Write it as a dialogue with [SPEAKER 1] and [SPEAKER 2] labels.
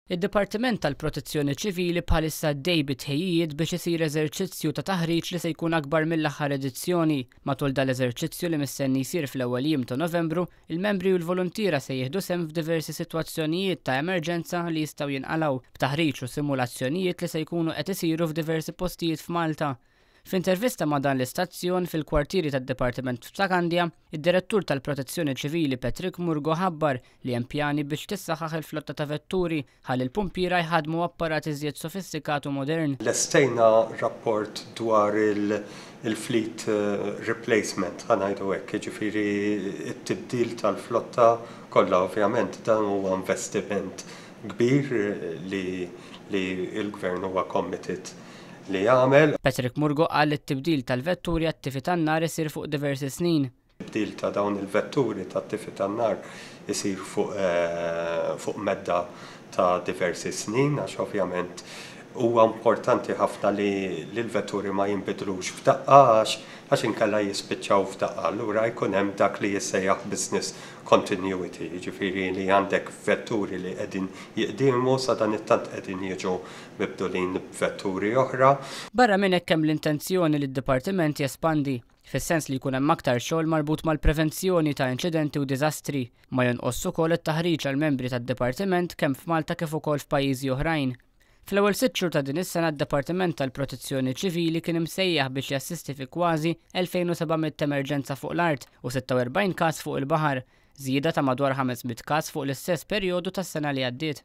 [SPEAKER 1] Id-Dipartiment tal-Protezzjoni Ċivili bħalissa għaddej bitħejjiet biex isir eżerċizzju ta' taħriġ li se jkun akbar mill-aħħar edizzjoni. Matul dal-eżerċizzju li mistenni jsir fl-ewwel jiem ta' Novembru, il-membri u l-volontiera se jieħdu sehem f'diversi sitwazzjonijiet ta' emerġenza li jistgħu jinqalgħu b'taħriġ u simulazzjonijiet li se jkunu qed isiru f'diversi postijiet f'Malta. F'intervista ma' dan l-istazzjon fil-kwartieri tad-Dipartiment f'Sakandja, id-Direttur tal-Protezzjoni Ċivili Patrick Murgo ħabbar li hemm pjani biex tissaħħaħ il-flotta ta' vetturi ħalli l-pumpiera jħadmu apparat iżjed sofistikat u modern.
[SPEAKER 2] Lestejna rapport dwar il-fleet replacement, ħanajdu hekk, ġifieri t-tibdil tal-flotta kollha ovvjament dan huwa investiment kbir li l-Gvern huwa committed li jagħmel.
[SPEAKER 1] Patrick Murgo qal li t-tibdil tal-vetturi għat-tifi tan-nar isir fuq diversi snin.
[SPEAKER 2] Tibdil ta' dawn il-vetturi tat-tifi tan-nar isir fuq medda ta' diversi snin għax ovvjament huwa importanti ħafna li l-vetturi ma jinbidlux f'daqqa għax inkella jispiċċaw f'daqqa. Allura jkun hemm dak li jissejjaħ business continuity, jiġifieri li għandek vetturi li qegħdin jiqdiemu sa dan it-tant qegħdin jiġu mibdulin b'vetturi oħra.
[SPEAKER 1] Barra minn hekk hemm l-intenzjoni li d-Dipartiment jespandi, fis-sens li jkun hemm aktar xogħol marbut mal-prevenzjoni ta' inċidenti u diżastri, ma jonqos ukoll it-taħriġ għall membri tad-Dipartiment kemm f'Malta kif ukoll f'pajjiżi oħrajn. Fl-ewwel 6 xhur ta' din is-sena d-Dipartiment tal-Protezzjoni Ċivili kien imsejjaħ biex jassisti fi kważi 2700 emerġenza fuq l-art u 46 każ fuq il-baħar, żieda ta' madwar 500 każ fuq l-istess perjodu tas-sena li għaddiet.